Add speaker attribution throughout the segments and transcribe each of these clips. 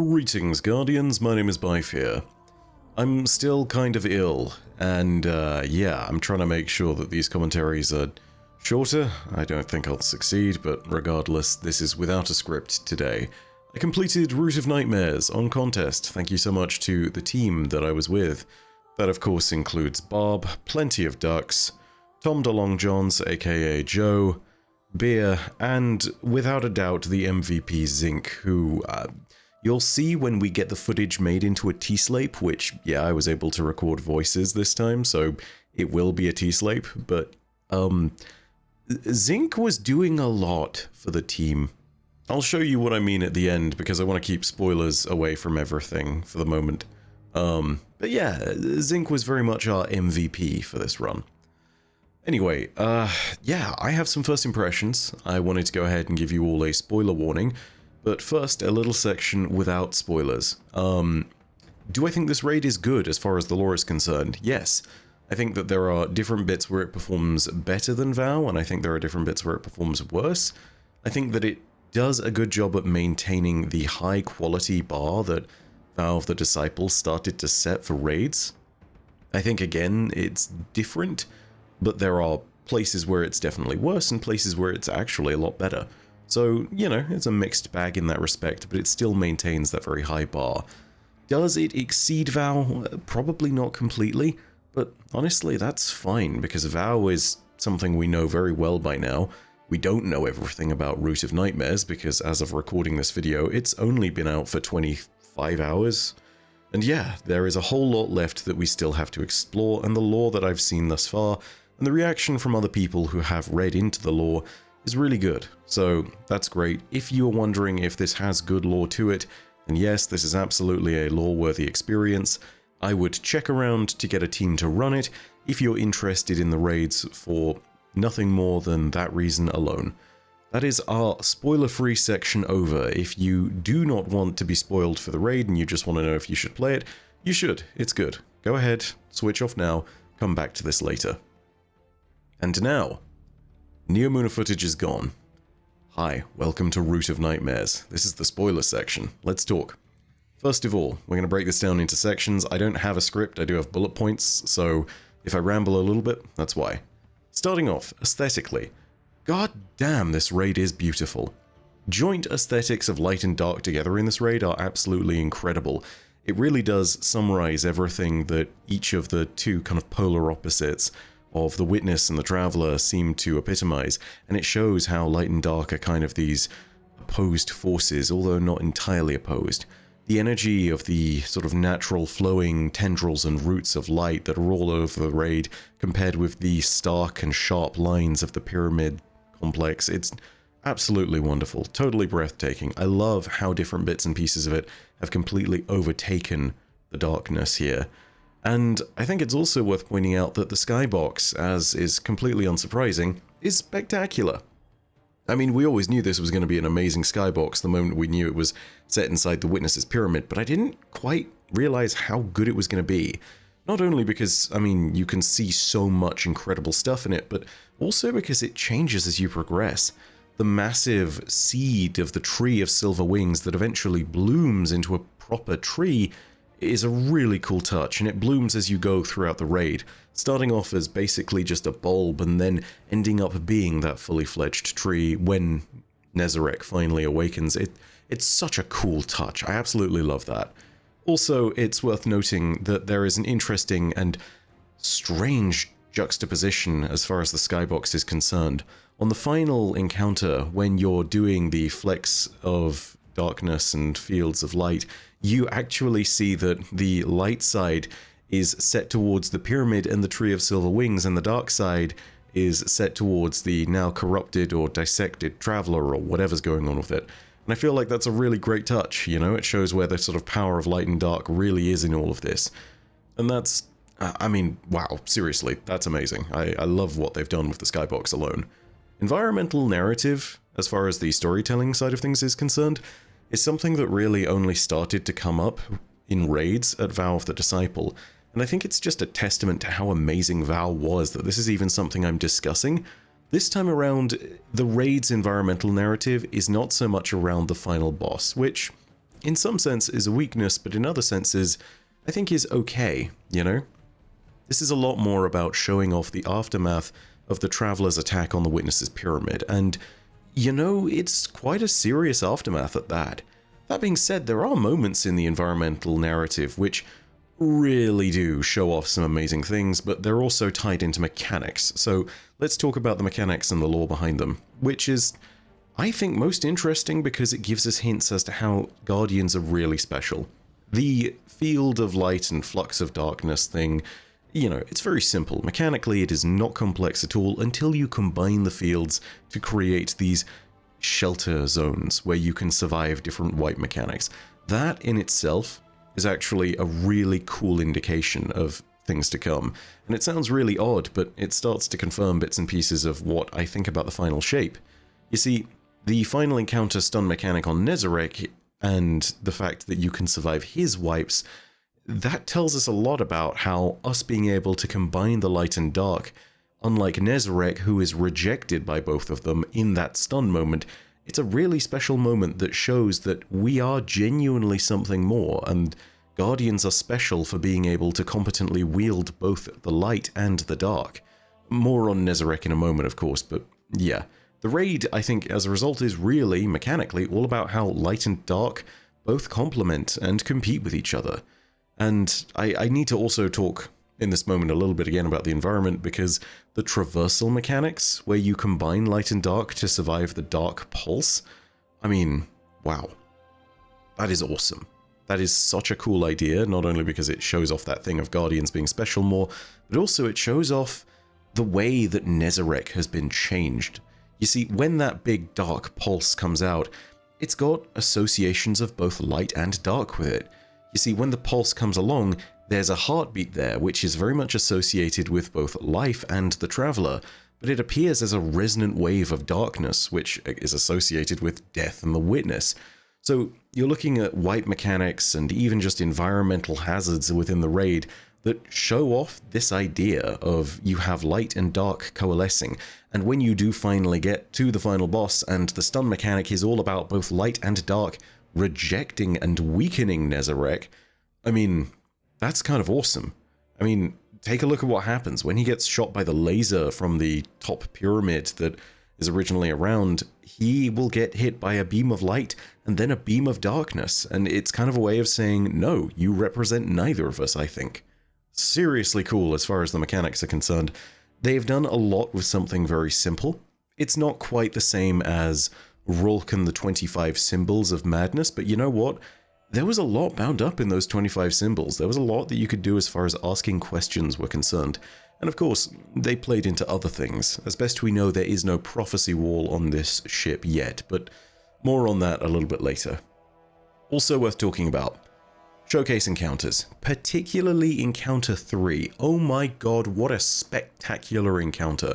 Speaker 1: Greetings, Guardians. My name is Byfear. I'm still kind of ill, and yeah, I'm trying to make sure that these commentaries are shorter. I don't think I'll succeed, but regardless, this is without a script today. I completed Root of Nightmares on contest. Thank you so much to the team that I was with. That, of course, includes Bob, Plenty of Ducks, Tom DeLongJohns, aka Joe, Beer, and without a doubt the MVP Zinc, who you'll see when we get the footage made into a T-Slape, which, yeah, I was able to record voices this time, so it will be a T-Slape, but Zinc was doing a lot for the team. I'll show you what I mean at the end, because I want to keep spoilers away from everything for the moment. But yeah, Zinc was very much our MVP for this run. Anyway, yeah, I have some first impressions. I wanted to go ahead and give you all a spoiler warning, but first, a little section without spoilers. Do I think this raid is good as far as the lore is concerned? Yes. I think that there are different bits where it performs better than VOW, and I think there are different bits where it performs worse. I think that it does a good job at maintaining the high quality bar that Valve the Disciple started to set for raids. I think, again, it's different, but there are places where it's definitely worse and places where it's actually a lot better. So, you know, it's a mixed bag in that respect, but it still maintains that very high bar. Does it exceed VOW? Probably not completely, but honestly, that's fine, because VOW is something we know very well by now. We don't know everything about Root of Nightmares, because as of recording this video, it's only been out for 25 hours. And yeah, there is a whole lot left that we still have to explore, and the lore that I've seen thus far, and the reaction from other people who have read into the lore, is really good. So that's great. If you are wondering if this has good lore to it, then yes, this is absolutely a lore-worthy experience. I would check around to get a team to run it if you're interested in the raids for nothing more than that reason alone. That is our spoiler-free section over. If you do not want to be spoiled for the raid and you just want to know if you should play it, you should. It's good. Go ahead, switch off now, come back to this later. And now, Neomuna footage is gone. Hi, welcome to Root of Nightmares. This is the spoiler section. Let's talk. First of all, we're going to break this down into sections. I don't have a script, I do have bullet points, so if I ramble a little bit, that's why. Starting off, aesthetically. God damn, this raid is beautiful. Joint aesthetics of light and dark together in this raid are absolutely incredible. It really does summarize everything that each of the two kind of polar opposites of the Witness and the Traveler seem to epitomize, and it shows how light and dark are kind of these opposed forces, although not entirely opposed. The energy of the sort of natural flowing tendrils and roots of light that are all over the raid, compared with the stark and sharp lines of the pyramid complex, it's absolutely wonderful, totally breathtaking. I love how different bits and pieces of it have completely overtaken the darkness here. And I think it's also worth pointing out that the skybox, as is completely unsurprising, is spectacular. I mean, we always knew this was going to be an amazing skybox the moment we knew it was set inside the Witness's pyramid, but I didn't quite realize how good it was going to be. Not only because, I mean, you can see so much incredible stuff in it, but also because it changes as you progress. The massive seed of the tree of silver wings that eventually blooms into a proper tree is a really cool touch, and it blooms as you go throughout the raid, starting off as basically just a bulb and then ending up being that fully fledged tree when Nezarec finally awakens. It's such a cool touch. I absolutely love that. Also, it's worth noting that there is an interesting and strange juxtaposition as far as the skybox is concerned. On the final encounter, when you're doing the flecks of darkness and fields of light, you actually see that the light side is set towards the pyramid and the Tree of Silver Wings, and the dark side is set towards the now corrupted or dissected Traveler or whatever's going on with it. And I feel like that's a really great touch, you know? It shows where the sort of power of light and dark really is in all of this. And that's, I mean, wow, seriously, that's amazing. I love what they've done with the skybox alone. Environmental narrative, as far as the storytelling side of things is concerned, is something that really only started to come up in raids at VOW of the Disciple, and I think it's just a testament to how amazing VOW was that this is even something I'm discussing. This time around, the raid's environmental narrative is not so much around the final boss, which in some sense is a weakness, but in other senses, I think is okay, you know? This is a lot more about showing off the aftermath of the Traveler's attack on the Witness's pyramid, and, you know, it's quite a serious aftermath at that. That being said, there are moments in the environmental narrative which really do show off some amazing things, but they're also tied into mechanics. So let's talk about the mechanics and the lore behind them, which is, I think, most interesting because it gives us hints as to how Guardians are really special. The field of light and flux of darkness thing, you know, it's very simple. Mechanically, it is not complex at all until you combine the fields to create these shelter zones where you can survive different wipe mechanics. That in itself is actually a really cool indication of things to come. And it sounds really odd, but it starts to confirm bits and pieces of what I think about the final shape. You see, the final encounter stun mechanic on Nezarec and the fact that you can survive his wipes, that tells us a lot about how us being able to combine the light and dark, unlike Nezarec, who is rejected by both of them in that stun moment, it's a really special moment that shows that we are genuinely something more, and Guardians are special for being able to competently wield both the light and the dark. More on Nezarec in a moment, of course, but yeah. The raid, I think, as a result, is really, mechanically, all about how light and dark both complement and compete with each other. And I need to also talk in this moment a little bit again about the environment, because the traversal mechanics, where you combine light and dark to survive the dark pulse, I mean, wow. That is awesome. That is such a cool idea, not only because it shows off that thing of Guardians being special more, but also it shows off the way that Nezarec has been changed. You see, when that big dark pulse comes out, it's got associations of both light and dark with it. You see, when the pulse comes along, there's a heartbeat there, which is very much associated with both life and the Traveler, but it appears as a resonant wave of darkness, which is associated with death and the Witness. So you're looking at wipe mechanics and even just environmental hazards within the raid that show off this idea of you have light and dark coalescing, and when you do finally get to the final boss and the stun mechanic is all about both light and dark rejecting and weakening Nezarec, I mean, that's kind of awesome. I mean, take a look at what happens when he gets shot by the laser from the top pyramid that is originally around. He will get hit by a beam of light and then a beam of darkness, and it's kind of a way of saying, no, you represent neither of us, I think. Seriously cool as far as the mechanics are concerned. They've done a lot with something very simple. It's not quite the same as Rulk and the 25 Symbols of Madness, but you know what? There was a lot bound up in those 25 symbols. There was a lot that you could do as far as asking questions were concerned. And of course, they played into other things. As best we know, there is no prophecy wall on this ship yet, but more on that a little bit later. Also worth talking about, showcase encounters, particularly Encounter 3. Oh my god, what a spectacular encounter.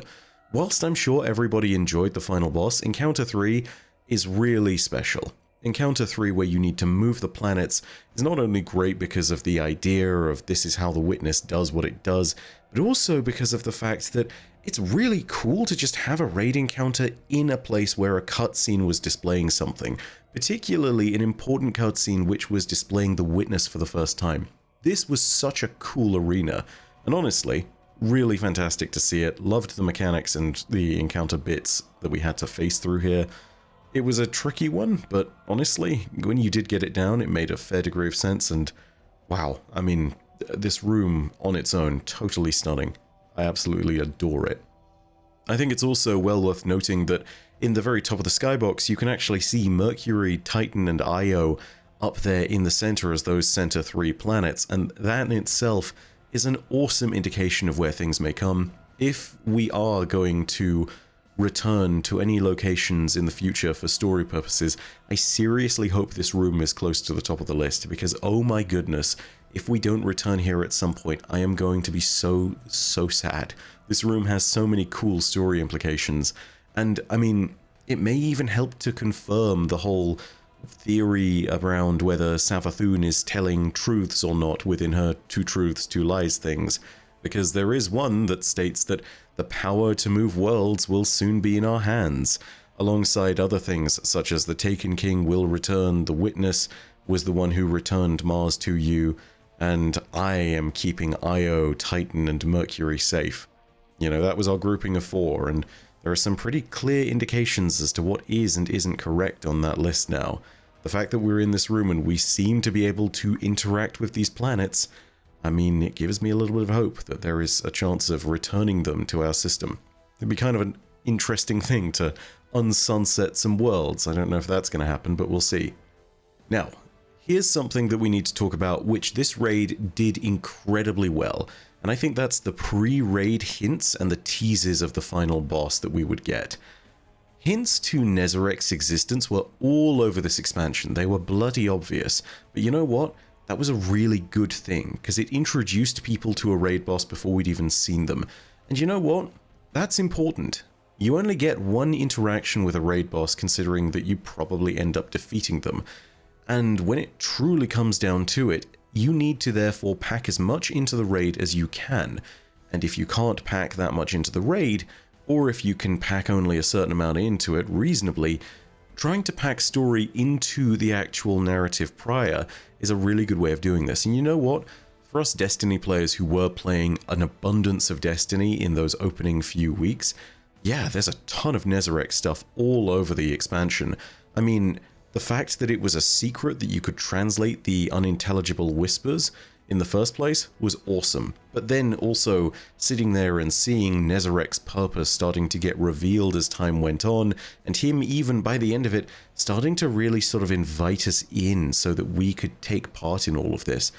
Speaker 1: Whilst I'm sure everybody enjoyed the final boss, Encounter 3 is really special. Encounter 3, where you need to move the planets, is not only great because of the idea of this is how the Witness does what it does, but also because of the fact that it's really cool to just have a raid encounter in a place where a cutscene was displaying something, particularly an important cutscene which was displaying the Witness for the first time. This was such a cool arena, and honestly, really fantastic to see it. Loved the mechanics and the encounter bits that we had to face through here. It was a tricky one, but honestly, when you did get it down, it made a fair degree of sense, and wow, I mean, this room on its own, totally stunning. I absolutely adore it. I think it's also well worth noting that in the very top of the skybox, you can actually see Mercury, Titan, and Io up there in the center as those center 3 planets, and that in itself is an awesome indication of where things may come. If we are going to return to any locations in the future for story purposes, I seriously hope this room is close to the top of the list, because oh my goodness, if we don't return here at some point, I am going to be so sad. This room has so many cool story implications, and I mean, it may even help to confirm the whole theory around whether Savathun is telling truths or not within her 2 truths, 2 lies things, because there is one that states that the power to move worlds will soon be in our hands, alongside other things such as the Taken King will return, the Witness, was the one who returned Mars to you, and I am keeping Io, Titan, and Mercury safe. You know, that was our grouping of 4, and there are some pretty clear indications as to what is and isn't correct on that list now. The fact that we're in this room and we seem to be able to interact with these planets, I mean, it gives me a little bit of hope that there is a chance of returning them to our system. It'd be kind of an interesting thing to unsunset some worlds. I don't know if that's going to happen, but we'll see. Now, here's something that we need to talk about, which this raid did incredibly well, and I think that's the pre-raid hints and the teases of the final boss that we would get. Hints to Nezarek's existence were all over this expansion. They were bloody obvious, but you know what? That was a really good thing, because it introduced people to a raid boss before we'd even seen them. And you know what? That's important. You only get one interaction with a raid boss, considering that you probably end up defeating them. And when it truly comes down to it, you need to therefore pack as much into the raid as you can. And if you can't pack that much into the raid, or if you can pack only a certain amount into it reasonably, trying to pack story into the actual narrative prior is a really good way of doing this. And you know what? For us Destiny players who were playing an abundance of Destiny in those opening few weeks, yeah, there's a ton of Nezarek stuff all over the expansion. I mean, the fact that it was a secret that you could translate the unintelligible whispers in the first place was awesome. But then also sitting there and seeing Nezarek's purpose starting to get revealed as time went on, and him even by the end of it starting to really sort of invite us in so that we could take part in all of this.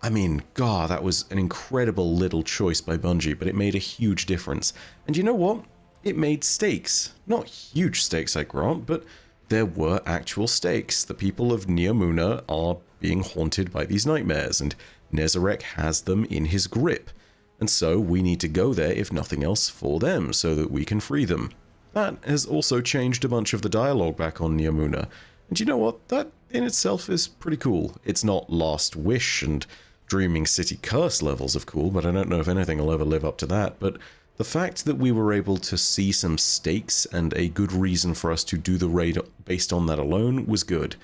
Speaker 1: I mean, God, that was an incredible little choice by Bungie, but it made a huge difference. And you know what? It made stakes. Not huge stakes, I grant, but there were actual stakes. The people of Neomuna are being haunted by these nightmares, and Nezarek has them in his grip. And so we need to go there, if nothing else, for them, so that we can free them. That has also changed a bunch of the dialogue back on Neomuna. And you know what? That in itself is pretty cool. It's not Last Wish and Dreaming City Curse levels of cool, but I don't know if anything will ever live up to that. But the fact that we were able to see some stakes and a good reason for us to do the raid based on that alone was good.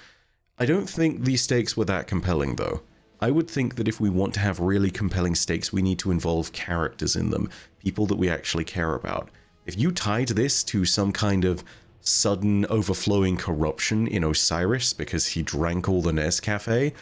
Speaker 1: I don't think these stakes were that compelling, though. I would think that if we want to have really compelling stakes, we need to involve characters in them, people that we actually care about. If you tied this to some kind of sudden overflowing corruption in Osiris because he drank all the Nescafe,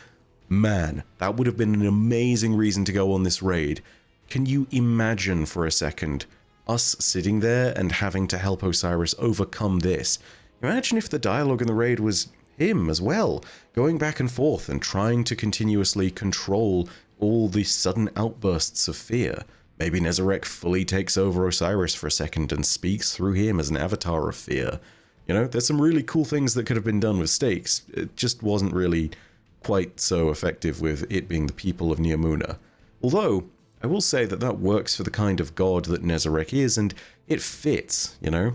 Speaker 1: man, that would have been an amazing reason to go on this raid. Can you imagine for a second us sitting there and having to help Osiris overcome this? Imagine if the dialogue in the raid was him as well, going back and forth and trying to continuously control all the sudden outbursts of fear. Maybe Nezarek fully takes over Osiris for a second and speaks through him as an avatar of fear. You know, there's some really cool things that could have been done with stakes. It just wasn't really quite so effective with it being the people of Neomuna. Although, I will say that that works for the kind of god that Nezarek is, and it fits, you know?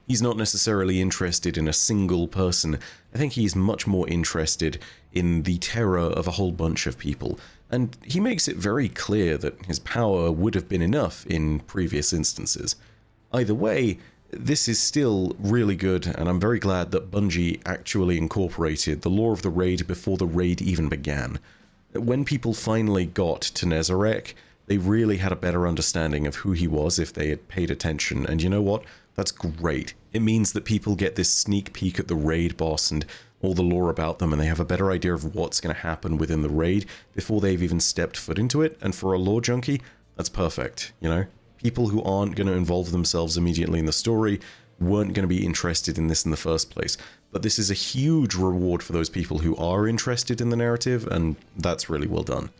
Speaker 1: He's not necessarily interested in a single person. I think he's much more interested in the terror of a whole bunch of people, and he makes it very clear that his power would have been enough in previous instances. Either way, this is still really good, and I'm very glad that Bungie actually incorporated the lore of the raid before the raid even began. When people finally got to Nezarek, they really had a better understanding of who he was if they had paid attention, and you know what? That's great. It means that people get this sneak peek at the raid boss and all the lore about them, and they have a better idea of what's going to happen within the raid before they've even stepped foot into it, and for a lore junkie, that's perfect, you know? People who aren't going to involve themselves immediately in the story weren't going to be interested in this in the first place. But this is a huge reward for those people who are interested in the narrative, and that's really well done.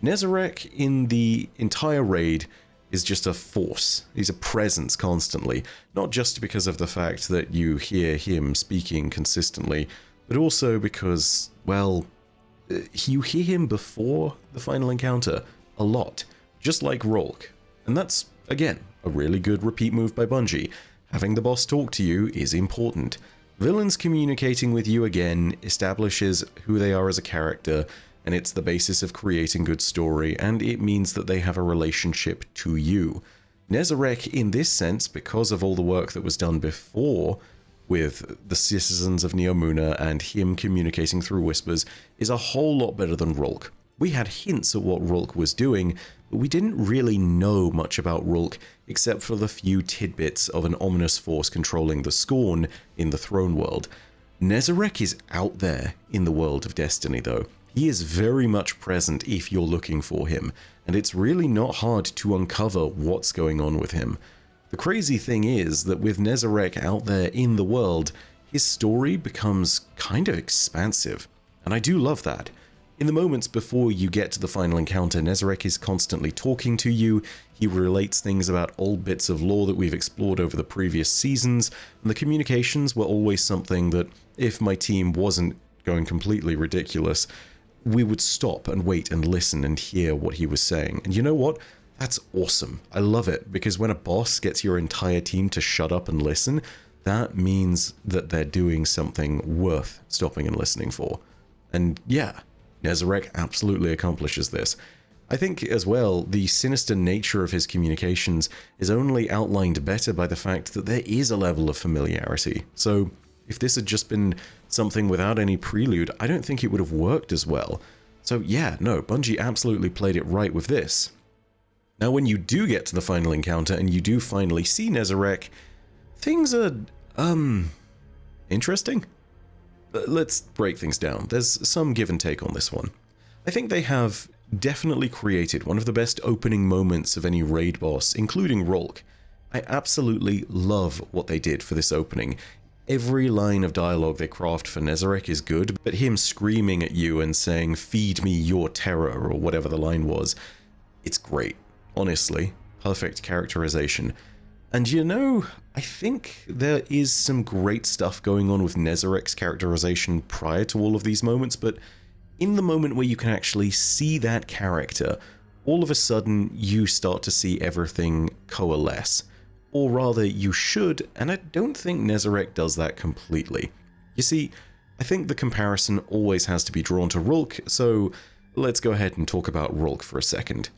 Speaker 1: Nezarek in the entire raid is just a force. He's a presence constantly, not just because of the fact that you hear him speaking consistently, but also because, well, you hear him before the final encounter a lot, just like Rolk. And that's, again, a really good repeat move by Bungie. Having the boss talk to you is important. Villains communicating with you again establishes who they are as a character, and it's the basis of creating good story, and it means that they have a relationship to you. Nezarek, in this sense, because of all the work that was done before, with the citizens of Neomuna and him communicating through whispers is a whole lot better than Rulk. We had hints at what Rulk was doing, but we didn't really know much about Rulk except for the few tidbits of an ominous force controlling the Scorn in the Throne World. Nezarec is out there in the world of Destiny though. He is very much present if you're looking for him, and it's really not hard to uncover what's going on with him. The crazy thing is that with Nezarec out there in the world, his story becomes kind of expansive, and I do love that. In the moments before you get to the final encounter, Nezarec is constantly talking to you. He relates things about old bits of lore that we've explored over the previous seasons, and the communications were always something that, if my team wasn't going completely ridiculous, we would stop and wait and listen and hear what he was saying. And you know what? That's awesome. I love it, because when a boss gets your entire team to shut up and listen, that means that they're doing something worth stopping and listening for. And yeah, Nezarec absolutely accomplishes this. I think as well, the sinister nature of his communications is only outlined better by the fact that there is a level of familiarity. So if this had just been something without any prelude, I don't think it would have worked as well. So yeah, no, Bungie absolutely played it right with this. Now when you do get to the final encounter and you do finally see Nezarec, things are, interesting. Let's break things down. There's some give and take on this one. I think they have definitely created one of the best opening moments of any raid boss, including Rulk. I absolutely love what they did for this opening. Every line of dialogue they craft for Nezarec is good, but him screaming at you and saying, "Feed me your terror," or whatever the line was, it's great. Honestly, perfect characterization. And you know, I think there is some great stuff going on with Nezarec's characterization prior to all of these moments, but in the moment where you can actually see that character, all of a sudden you start to see everything coalesce. Or rather, you should, and I don't think Nezarec does that completely. You see, I think the comparison always has to be drawn to Rulk, so let's go ahead and talk about Rulk for a second.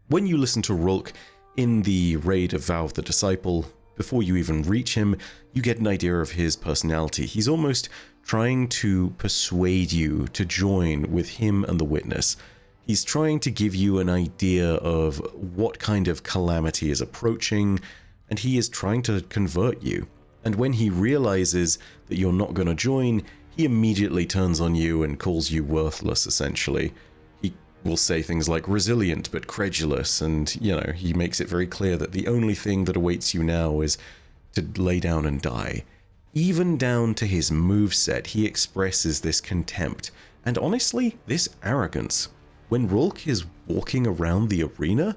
Speaker 1: When you listen to Rulk in the raid of Vow of the Disciple, before you even reach him, you get an idea of his personality. He's almost trying to persuade you to join with him and the Witness. He's trying to give you an idea of what kind of calamity is approaching, and he is trying to convert you. And when he realizes that you're not going to join, he immediately turns on you and calls you worthless, essentially. He will say things like resilient but credulous, and, you know, he makes it very clear that the only thing that awaits you now is to lay down and die. Even down to his moveset, he expresses this contempt, and honestly, this arrogance. When Rulk is walking around the arena,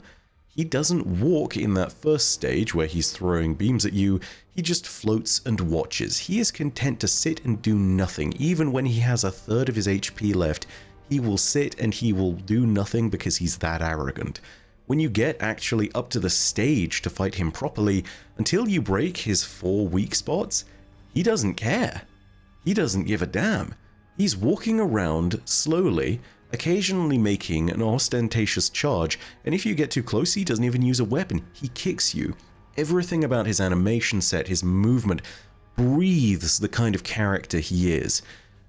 Speaker 1: he doesn't walk in that first stage where he's throwing beams at you, he just floats and watches. He is content to sit and do nothing. Even when he has a third of his HP left, he will sit and he will do nothing because he's that arrogant. When you get actually up to the stage to fight him properly, until you break his 4 weak spots, he doesn't care. He doesn't give a damn. He's walking around slowly, occasionally making an ostentatious charge, and if you get too close, he doesn't even use a weapon. He kicks you. Everything about his animation set, his movement, breathes the kind of character he is.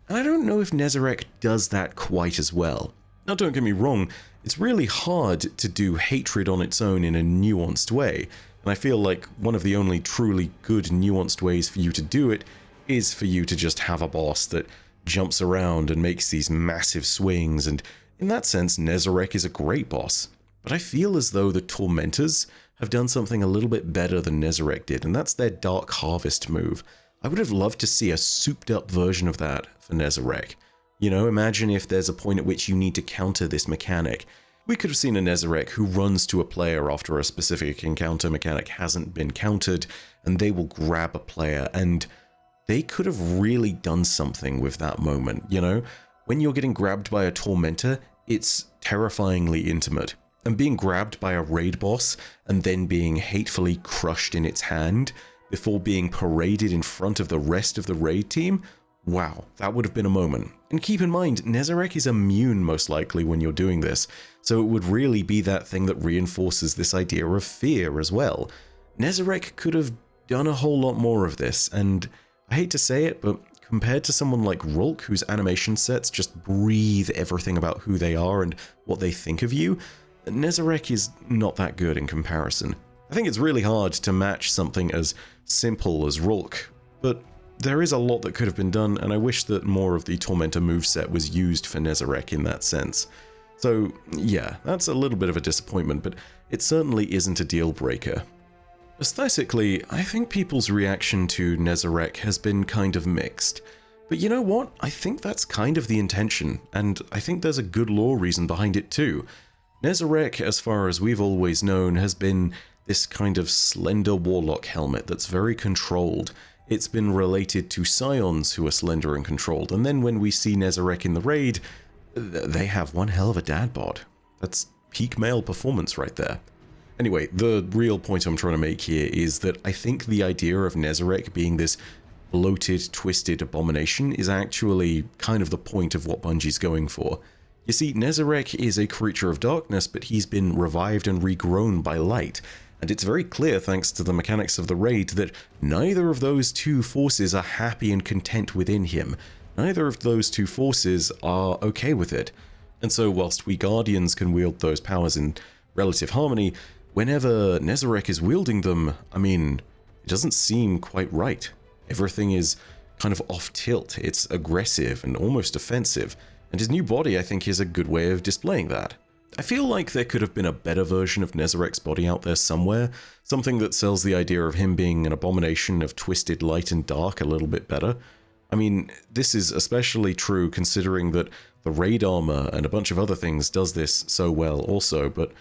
Speaker 1: And I don't know if Nezarec does that quite as well. Now, don't get me wrong, it's really hard to do hatred on its own in a nuanced way, and I feel like one of the only truly good nuanced ways for you to do it is for you to just have a boss that jumps around and makes these massive swings, and in that sense, Nezarec is a great boss. But I feel as though the Tormentors have done something a little bit better than Nezarec did, and that's their Dark Harvest move. I would have loved to see a souped up version of that for Nezarec. You know, imagine if there's a point at which you need to counter this mechanic. We could have seen a Nezarec who runs to a player after a specific encounter mechanic hasn't been countered, and they will grab a player, and they could have really done something with that moment, you know? When you're getting grabbed by a Tormentor, it's terrifyingly intimate. And being grabbed by a raid boss, and then being hatefully crushed in its hand, before being paraded in front of the rest of the raid team, wow, that would have been a moment. And keep in mind, Nezarec is immune most likely when you're doing this, so it would really be that thing that reinforces this idea of fear as well. Nezarec could have done a whole lot more of this, and I hate to say it, but compared to someone like Rulk, whose animation sets just breathe everything about who they are and what they think of you, Nezarec is not that good in comparison. I think it's really hard to match something as simple as Rulk, but there is a lot that could have been done, and I wish that more of the Tormentor moveset was used for Nezarec in that sense. So yeah, that's a little bit of a disappointment, but it certainly isn't a deal breaker. Aesthetically, I think people's reaction to Nezarec has been kind of mixed. But you know what? I think that's kind of the intention, and I think there's a good lore reason behind it too. Nezarec, as far as we've always known, has been this kind of slender warlock helmet that's very controlled. It's been related to scions who are slender and controlled, and then when we see Nezarec in the raid, they have one hell of a dad bod. That's peak male performance right there. Anyway, the real point I'm trying to make here is that I think the idea of Nezarec being this bloated, twisted abomination is actually kind of the point of what Bungie's going for. You see, Nezarec is a creature of darkness, but he's been revived and regrown by light, and it's very clear, thanks to the mechanics of the raid, that neither of those two forces are happy and content within him. Neither of those two forces are okay with it. And so whilst we Guardians can wield those powers in relative harmony, whenever Nezarec is wielding them, I mean, it doesn't seem quite right. Everything is kind of off tilt. It's aggressive and almost offensive, and his new body, I think, is a good way of displaying that. I feel like there could have been a better version of Nezarec's body out there somewhere, something that sells the idea of him being an abomination of twisted light and dark a little bit better. I mean, this is especially true considering that the raid armor and a bunch of other things does this so well also, but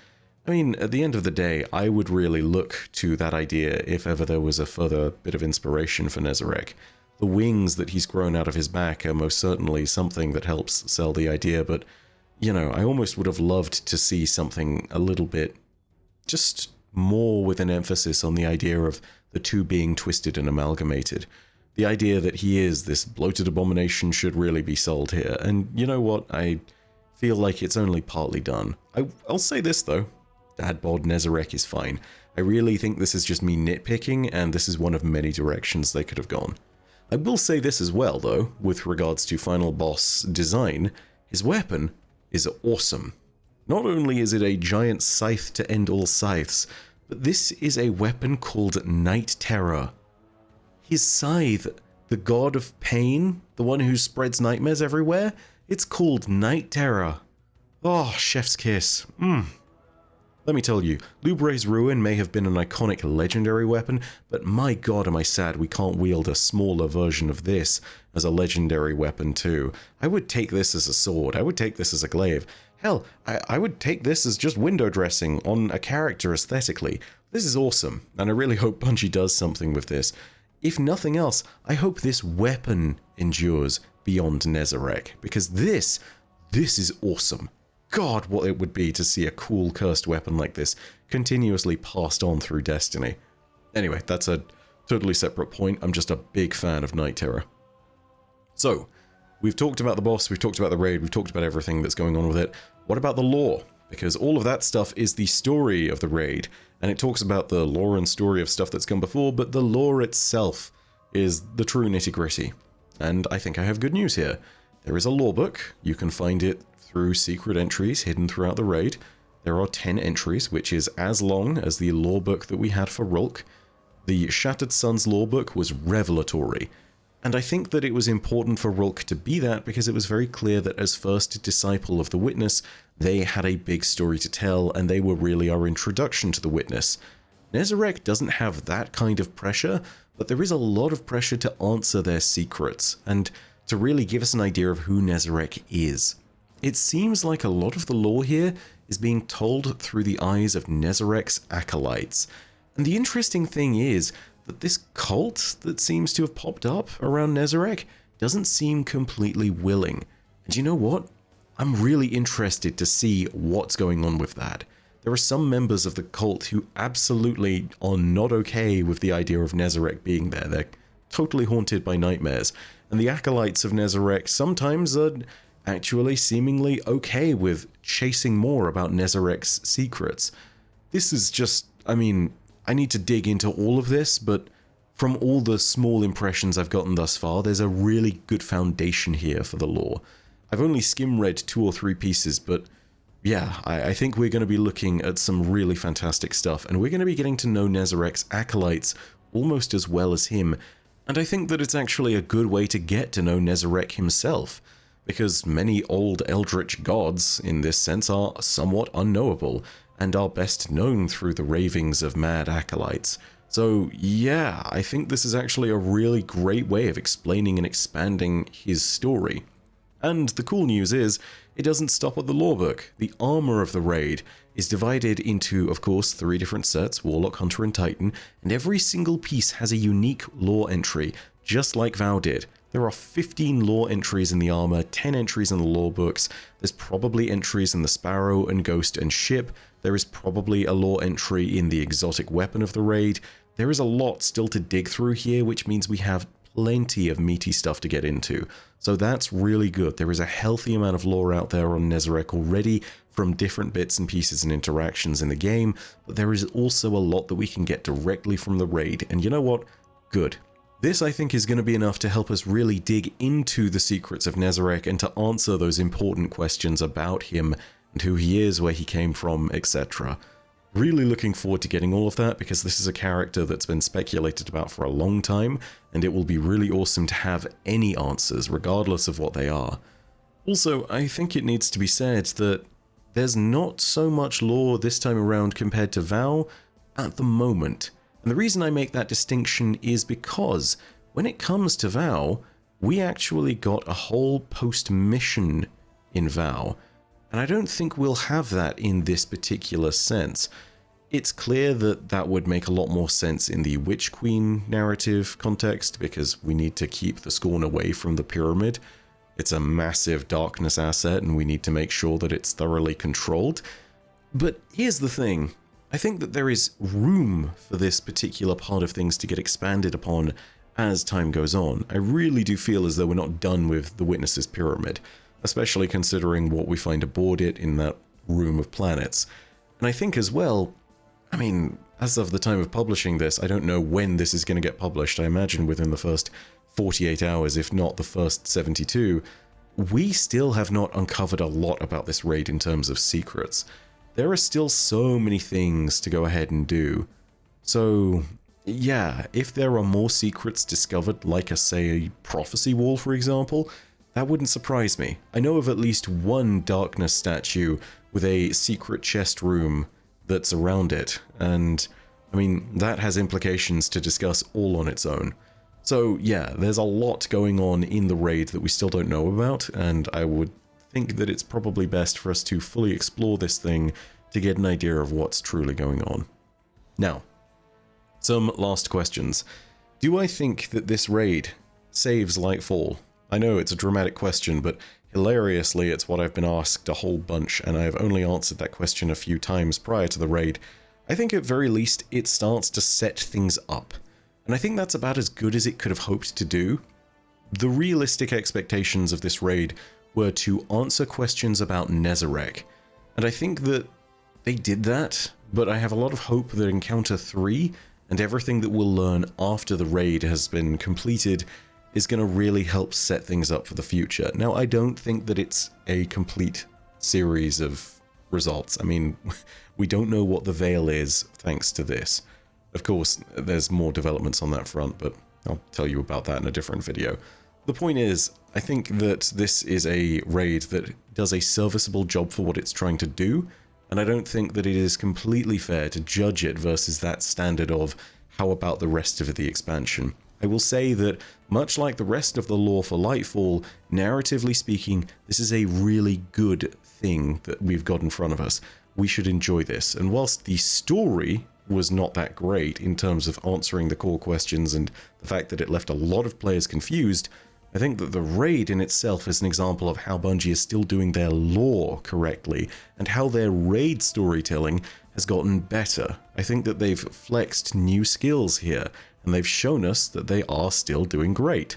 Speaker 1: I mean, at the end of the day, I would really look to that idea if ever there was a further bit of inspiration for Nezarec. The wings that he's grown out of his back are most certainly something that helps sell the idea, but, you know, I almost would have loved to see something a little bit just more with an emphasis on the idea of the two being twisted and amalgamated. The idea that he is this bloated abomination should really be sold here, and you know what, I feel like it's only partly done. I'll say this though, Dad bod Nezarec is fine. I really think this is just me nitpicking, and this is one of many directions they could have gone. I will say this as well though, with regards to final boss design, his weapon is awesome. Not only is it a giant scythe to end all scythes, but this is a weapon called Night Terror. His scythe, the god of pain, the one who spreads nightmares everywhere, it's called Night Terror. Oh, chef's kiss. Let me tell you, Lubre's Ruin may have been an iconic legendary weapon, but my god am I sad we can't wield a smaller version of this as a legendary weapon too. I would take this as a sword, I would take this as a glaive. Hell, I would take this as just window dressing on a character aesthetically. This is awesome, and I really hope Bungie does something with this. If nothing else, I hope this weapon endures beyond Nezarec, because this is awesome. God, what it would be to see a cool cursed weapon like this continuously passed on through Destiny. Anyway, that's a totally separate point. I'm just a big fan of Night Terror. So, we've talked about the boss, we've talked about the raid, we've talked about everything that's going on with it. What about the lore? Because all of that stuff is the story of the raid, and it talks about the lore and story of stuff that's come before, but the lore itself is the true nitty-gritty. And I think I have good news here. There is a lore book. You can find it through secret entries hidden throughout the raid. There are 10 entries, which is as long as the lore book that we had for Rulk. The Shattered Suns lore book was revelatory, and I think that it was important for Rulk to be that because it was very clear that as first disciple of the Witness, they had a big story to tell, and they were really our introduction to the Witness. Nezarec doesn't have that kind of pressure, but there is a lot of pressure to answer their secrets, and to really give us an idea of who Nezarec is. It seems like a lot of the lore here is being told through the eyes of Nezarec's acolytes. And the interesting thing is that this cult that seems to have popped up around Nezarec doesn't seem completely willing. And you know what? I'm really interested to see what's going on with that. There are some members of the cult who absolutely are not okay with the idea of Nezarec being there. They're totally haunted by nightmares. And the acolytes of Nezarec sometimes are actually seemingly okay with chasing more about Nezarec's secrets. This is just, I mean, I need to dig into all of this, but from all the small impressions I've gotten thus far, there's a really good foundation here for the lore. I've only skim-read 2 or 3 pieces, but yeah, I think we're going to be looking at some really fantastic stuff, and we're going to be getting to know Nezarek's acolytes almost as well as him, and I think that it's actually a good way to get to know Nezarek himself, because many old eldritch gods, in this sense, are somewhat unknowable, and are best known through the ravings of mad acolytes. So yeah, I think this is actually a really great way of explaining and expanding his story. And the cool news is, it doesn't stop at the lorebook. The armor of the raid is divided into, of course, 3 different sets, Warlock, Hunter, and Titan, and every single piece has a unique lore entry, just like VOW did. There are 15 lore entries in the armor, 10 entries in the lore books, there's probably entries in the Sparrow and Ghost and Ship, there is probably a lore entry in the exotic weapon of the raid. There is a lot still to dig through here, which means we have plenty of meaty stuff to get into. So that's really good. There is a healthy amount of lore out there on Nezarek already from different bits and pieces and interactions in the game, but there is also a lot that we can get directly from the raid, and you know what? Good. This, I think, is going to be enough to help us really dig into the secrets of Nezarek and to answer those important questions about him and who he is, where he came from, etc. Really looking forward to getting all of that, because this is a character that's been speculated about for a long time, and it will be really awesome to have any answers, regardless of what they are. Also, I think it needs to be said that there's not so much lore this time around compared to VOW at the moment. And the reason I make that distinction is because when it comes to VOW, we actually got a whole post-mission in VOW, and I don't think we'll have that in this particular sense. It's clear that that would make a lot more sense in the Witch Queen narrative context, because we need to keep the Scorn away from the Pyramid. It's a massive darkness asset, and we need to make sure that it's thoroughly controlled. But here's the thing. I think that there is room for this particular part of things to get expanded upon as time goes on. I really do feel as though we're not done with the Witness's Pyramid, especially considering what we find aboard it in that room of planets. And I think as well, I mean, as of the time of publishing this, I don't know when this is going to get published. I imagine within the first 48 hours, if not the first 72. We still have not uncovered a lot about this raid in terms of secrets. There are still so many things to go ahead and do. So yeah, if there are more secrets discovered, like say a prophecy wall, for example, that wouldn't surprise me. I know of at least one darkness statue with a secret chest room that's around it, and I mean, that has implications to discuss all on its own. So yeah, there's a lot going on in the raid that we still don't know about, and I would think that it's probably best for us to fully explore this thing to get an idea of what's truly going on. Now, some last questions. Do I think that this raid saves Lightfall? I know it's a dramatic question, but hilariously it's what I've been asked a whole bunch, and I've only answered that question a few times prior to the raid. I think at very least it starts to set things up, and I think that's about as good as it could have hoped to do. The realistic expectations of this raid were to answer questions about Nezarek, and I think that they did that, but I have a lot of hope that Encounter 3 and everything that we'll learn after the raid has been completed is going to really help set things up for the future. Now, I don't think that it's a complete series of results. I mean, we don't know what the Veil is thanks to this. Of course, there's more developments on that front, but I'll tell you about that in a different video. The point is, I think that this is a raid that does a serviceable job for what it's trying to do, and I don't think that it is completely fair to judge it versus that standard of how about the rest of the expansion. I will say that, much like the rest of the lore for Lightfall, narratively speaking, this is a really good thing that we've got in front of us. We should enjoy this, and whilst the story was not that great in terms of answering the core questions and the fact that it left a lot of players confused, I think that the raid in itself is an example of how Bungie is still doing their lore correctly, and how their raid storytelling has gotten better. I think that they've flexed new skills here, and they've shown us that they are still doing great.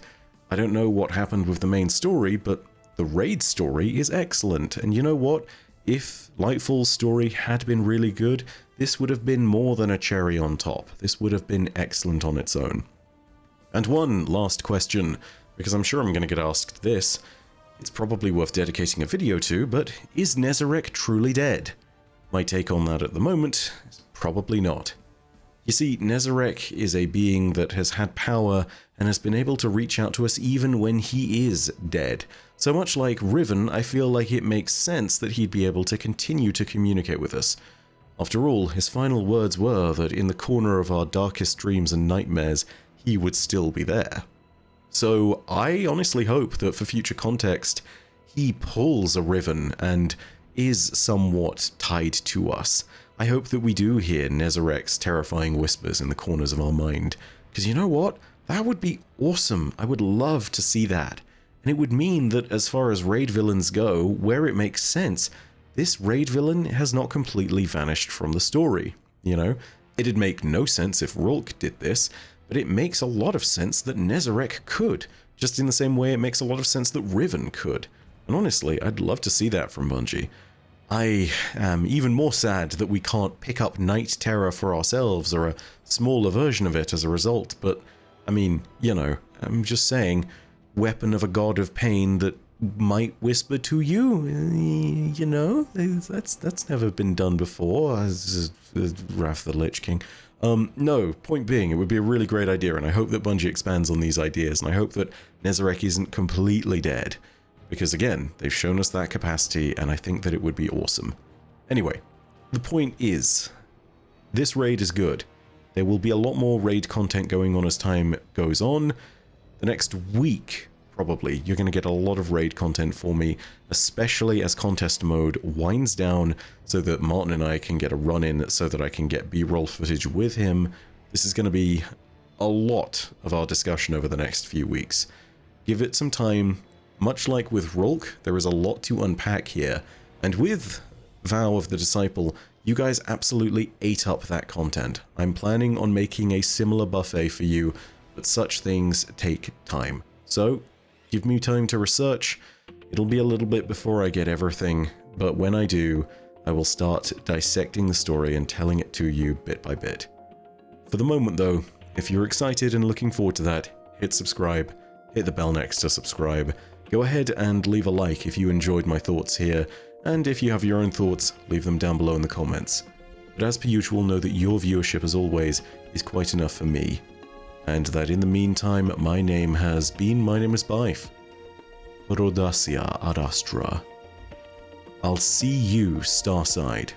Speaker 1: I don't know what happened with the main story, but the raid story is excellent, and you know what? If Lightfall's story had been really good, this would have been more than a cherry on top. This would have been excellent on its own. And one last question, because I'm sure I'm going to get asked this. It's probably worth dedicating a video to, but is Nezarec truly dead? My take on that at the moment is probably not. You see, Nezarec is a being that has had power and has been able to reach out to us even when he is dead. So much like Riven, I feel like it makes sense that he'd be able to continue to communicate with us. After all, his final words were that in the corner of our darkest dreams and nightmares, he would still be there. So I honestly hope that for future context, he pulls a Riven and is somewhat tied to us. I hope that we do hear Nezarec's terrifying whispers in the corners of our mind. Because you know what? That would be awesome. I would love to see that. And it would mean that as far as raid villains go, where it makes sense, this raid villain has not completely vanished from the story. You know? It'd make no sense if Rhulk did this, but it makes a lot of sense that Nezarec could, just in the same way it makes a lot of sense that Riven could. And honestly, I'd love to see that from Bungie. I am even more sad that we can't pick up Night Terror for ourselves, or a smaller version of it as a result, but, I mean, you know, I'm just saying, weapon of a god of pain that might whisper to you, you know, that's never been done before, as Wrath the Lich King. No, point being, it would be a really great idea, and I hope that Bungie expands on these ideas, and I hope that Nezarec isn't completely dead. Because again, they've shown us that capacity, and I think that it would be awesome. Anyway, the point is, this raid is good. There will be a lot more raid content going on as time goes on. The next week, probably, you're going to get a lot of raid content for me, especially as contest mode winds down, so that Martin and I can get a run-in, so that I can get B-roll footage with him. This is going to be a lot of our discussion over the next few weeks. Give it some time. Much like with Rhulk, there is a lot to unpack here, and with Vow of the Disciple, you guys absolutely ate up that content. I'm planning on making a similar buffet for you, but such things take time. So, give me time to research. It'll be a little bit before I get everything, but when I do, I will start dissecting the story and telling it to you bit by bit. For the moment though, if you're excited and looking forward to that, hit subscribe, hit the bell next to subscribe. Go ahead and leave a like if you enjoyed my thoughts here, and if you have your own thoughts, leave them down below in the comments. But as per usual, know that your viewership, as always, is quite enough for me. And that in the meantime, my name is Bife. Rhodacia ad Astra. I'll see you Starside.